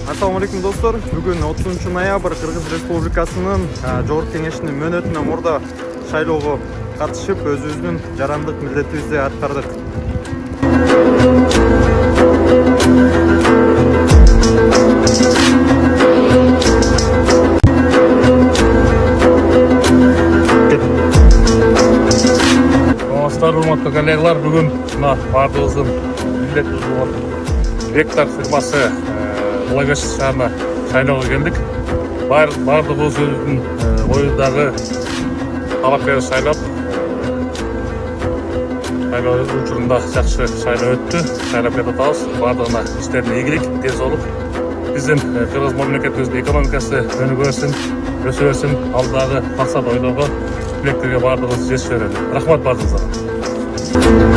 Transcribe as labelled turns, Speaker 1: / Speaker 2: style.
Speaker 1: Assalamu alaikum dostlar. Бүгін 30 ноябрь Кыргыз Республикасынын Жогорку Кеңешинин мөөнөтүнө мурда шайлоого катышып, өзүбүздүн жарандык милдетибизди аткардык.
Speaker 2: Урматтуу коллегалар, бүгүн баардыгыбыздын милдетибиз болгон Ректор фирмасы Благовещ шаарына шайлоого келдик. Баардыгыбыз өзүбүздүн оюндагы талапкерди шайлап, шайлоо учурунда жакшы шайлоо өттү. Шайлап жатабыз. Баардыгына иштерине ийгилик, ден-соолук. Биздин Кыргыз мамлекетибиздин экономикасы өнүгө берсин, өсө берсин, алдагы максат ойлорго тилектерге баардыгыбыз жетише берели. Рахмат баардыгыңызга.